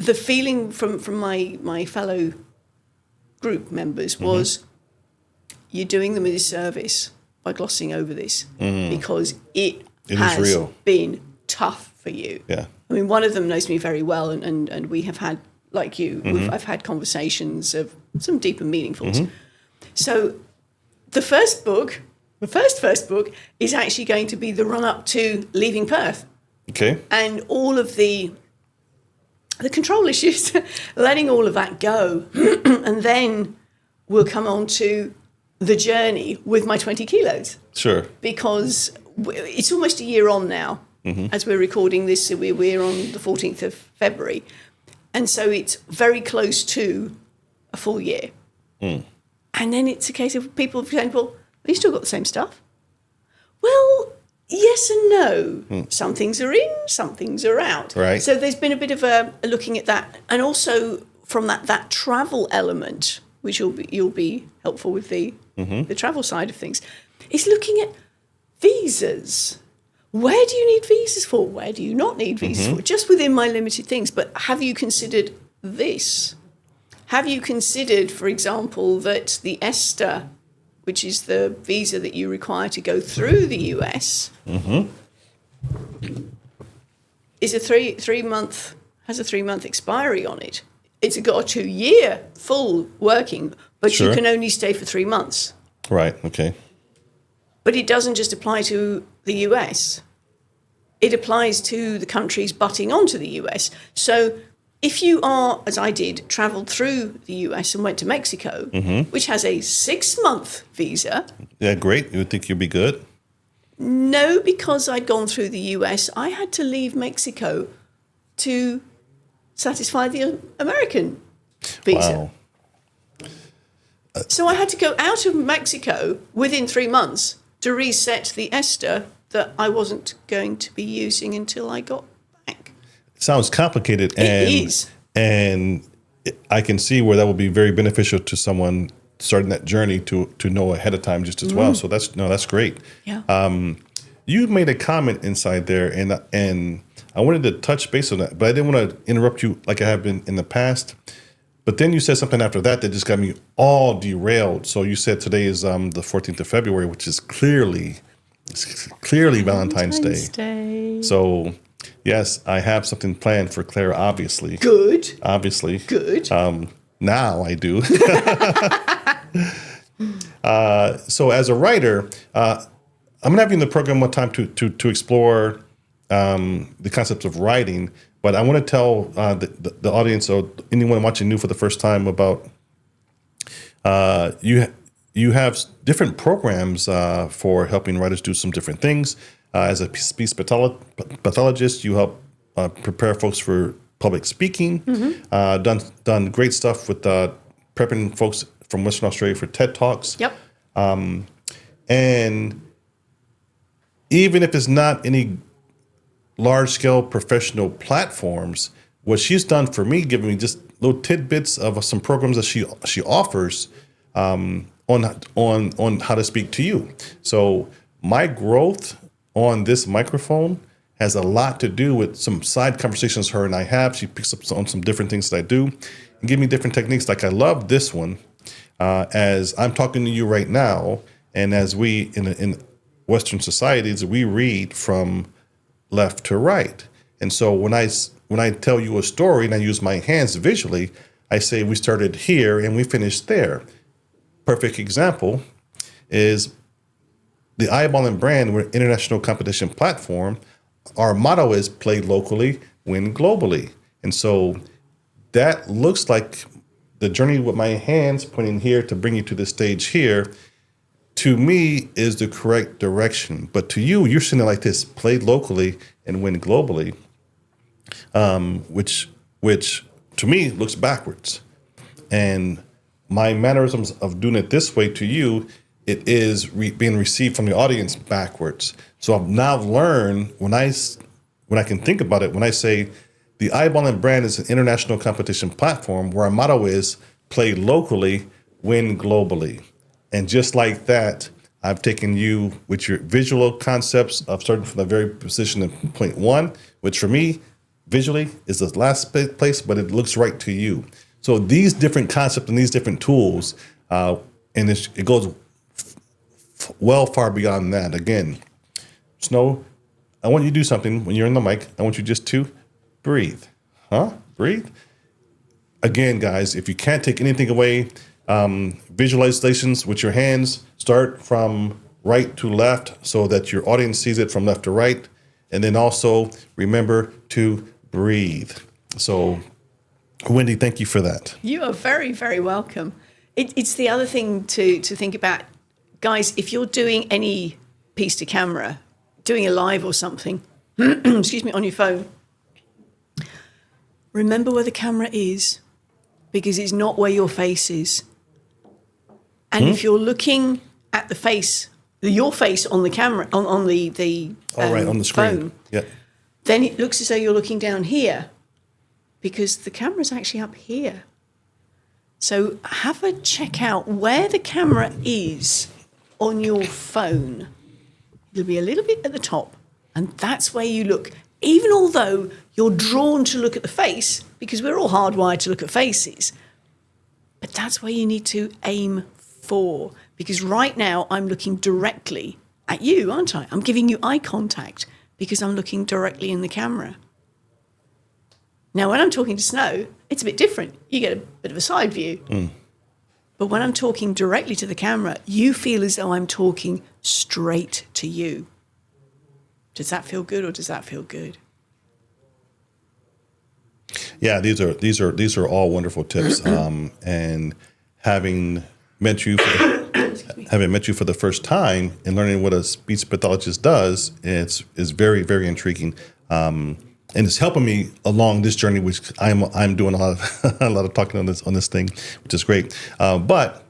the feeling from my fellow group members was, you're doing them a disservice by glossing over this, because it has been tough for you. Yeah. I mean, one of them knows me very well, and we have had, like you, I've had conversations of some deep and meaningfuls. So the first book, the first book, is actually going to be the run-up to leaving Perth. Okay. And all of the control issues, letting all of that go. And then we'll come on to the journey with my 20 kilos. Sure. Because it's almost a year on now. As we're recording this, so we're on the 14th of February. And so it's very close to a full year. And then it's a case of people saying, well, you still got the same stuff. Well, yes and no. Some things are in, some things are out. Right. So there's been a bit of a looking at that. And also from that travel element, which you'll be helpful with the travel side of things, is looking at visas. Where do you need visas for? Where do you not need visas for? Just within my limited things. But have you considered this? Have you considered, for example, that the ESTA, which is the visa that you require to go through the US, is a has a 3-month expiry on it. It's got a 2-year full working, but you can only stay for 3 months. Right. Okay. But it doesn't just apply to the US. It applies to the countries butting onto the US. So if you are, as I did, travelled through the US and went to Mexico, which has a 6-month visa. Yeah, great. You would think you'd be good? No, because I'd gone through the US, I had to leave Mexico to satisfy the American visa. Wow. So I had to go out of Mexico within 3 months to reset the ESTA that I wasn't going to be using until I got back. Sounds complicated. It is. And I can see where that would be very beneficial to someone starting that journey to know ahead of time just as well. So that's great. Yeah. You made a comment inside there, and I wanted to touch base on that, but I didn't want to interrupt you like I have been in the past. But then you said something after that just got me all derailed. So you said today is the 14th of February, which is clearly Valentine's Day. So, yes, I have something planned for Claire, obviously. Good. Obviously. Good. Now I do. So as a writer, I'm going to have you in the program one time to explore the concepts of writing. But I want to tell the audience or anyone watching new for the first time about you have different programs for helping writers do some different things. As a speech pathologist, you help prepare folks for public speaking. Done great stuff with prepping folks from Western Australia for TED Talks. Yep. And even if it's not any large-scale professional platforms, what she's done for me, giving me just little tidbits of some programs that she offers on how to speak to you. So my growth on this microphone has a lot to do with some side conversations her and I have. She picks up on some different things that I do and give me different techniques. Like I love this one as I'm talking to you right now, and as we in Western societies, we read from left to right. And so when I tell you a story and I use my hands visually, I say we started here and we finished there. Perfect example is the iBallin brand. We're an international competition platform. Our motto is play locally, win globally. And so that looks like the journey with my hands pointing here to bring you to the stage here, to me, is the correct direction. But to you, you're seeing it like this: play locally and win globally, which to me looks backwards. And my mannerisms of doing it this way to you, it is being received from the audience backwards. So I've now learned when I can think about it, when I say the iBallin brand is an international competition platform where our motto is play locally, win globally. And just like that, I've taken you with your visual concepts of starting from the very position of point one, which for me, visually is the last place, but it looks right to you. So these different concepts and these different tools, and it goes well far beyond that. Again, Snow, I want you to do something when you're in the mic. I want you just to breathe. Breathe. Again, guys, if you can't take anything away, visualizations with your hands, start from right to left so that your audience sees it from left to right. And then also remember to breathe. So, Wendy, thank you for that. You are very, very welcome. It's the other thing to think about. Guys, if you're doing any piece to camera, doing a live or something, excuse me, on your phone, remember where the camera is, because it's not where your face is. And if you're looking at the face, your face on the camera, on the on the screen. phone, Yeah. then it looks as though you're looking down here, because the camera's actually up here. So have a check out where the camera is on your phone. It'll be a little bit at the top, and that's where you look. Even although you're drawn to look at the face, because we're all hardwired to look at faces, but that's where you need to aim for. Because right now I'm looking directly at you, aren't I? I'm giving you eye contact because I'm looking directly in the camera. Now, when I'm talking to Snow, it's a bit different. You get a bit of a side view. But when I'm talking directly to the camera, you feel as though I'm talking straight to you. Does that feel good, or does that feel good? Yeah, these are all wonderful tips. And having met you for the first time and learning what a speech pathologist does, is very, very intriguing. And it's helping me along this journey, which I'm doing a lot of talking on this thing, which is great. But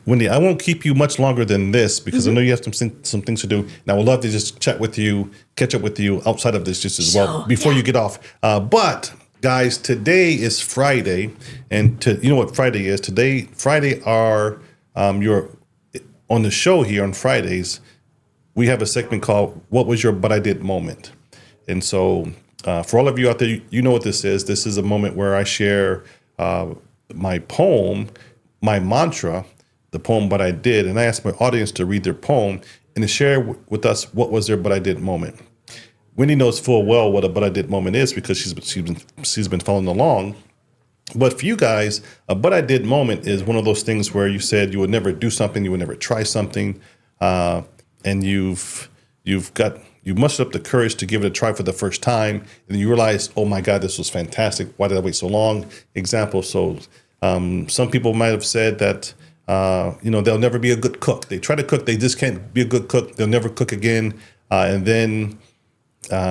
Wendy, I won't keep you much longer than this, because I know you have some things to do. And I would love to just chat with you, catch up with you outside of this just as well before you get off. But guys, today is Friday, and you know what Friday is? Friday are you're on the show here on Fridays. We have a segment called "What Was Your But I Did Moment." And so for all of you out there, you know what this is. This is a moment where I share my poem, my mantra, the poem But I Did. And I ask my audience to read their poem and to share with us what was their But I Did moment. Wendy knows full well what a But I Did moment is, because she's been following along. But for you guys, a But I Did moment is one of those things where you said you would never do something, you would never try something, and you've mustered up the courage to give it a try for the first time, and then you realize, oh my God, this was fantastic. Why did I wait so long? Example. So some people might have said that, they'll never be a good cook. They try to cook, they just can't be a good cook. They'll never cook again. And then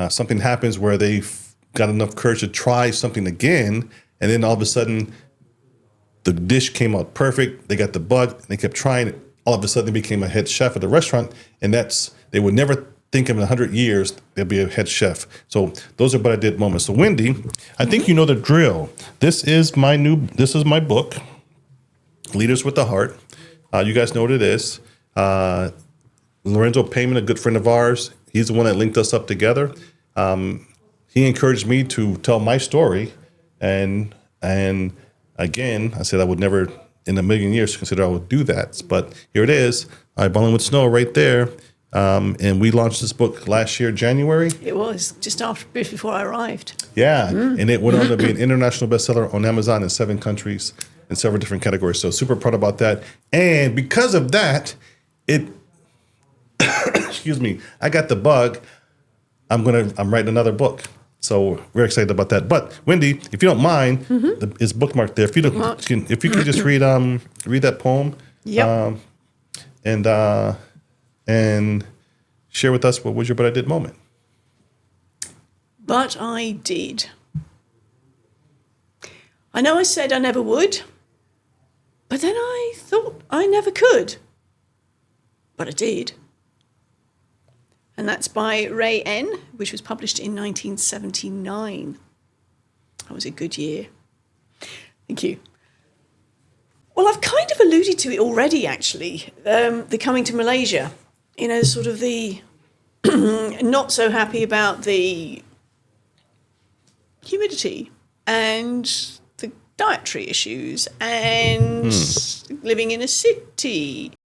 something happens where they've got enough courage to try something again. And then all of a sudden the dish came out perfect. They got the bug, and they kept trying it. All of a sudden they became a head chef at the restaurant. And they would never think in 100 years they'll be a head chef. So those are But I Did moments. So Wendy, I think you know the drill. This is my book, Leaders with the Heart. You guys know what it is. Lorenzo Payman, a good friend of ours, he's the one that linked us up together. He encouraged me to tell my story, and again, I said I would never in a million years consider I would do that. But here it is, iBallin with Snow right there. And we launched this book last year, January. It was just before I arrived. Yeah, and it went on to be an international bestseller on Amazon in 7 countries in several different categories. So super proud about that. And because of that, excuse me, I got the bug. I'm writing another book. So we're excited about that. But Wendy, if you don't mind, it's bookmarked there. If you could just read that poem. Yep. And share with us what was your But I Did moment. But I did. I know I said I never would, but then I thought I never could. But I did. And that's by Ray N., which was published in 1979. That was a good year. Thank you. Well, I've kind of alluded to it already, actually, the coming to Malaysia. Sort of the not so happy about the humidity and the dietary issues and living in a city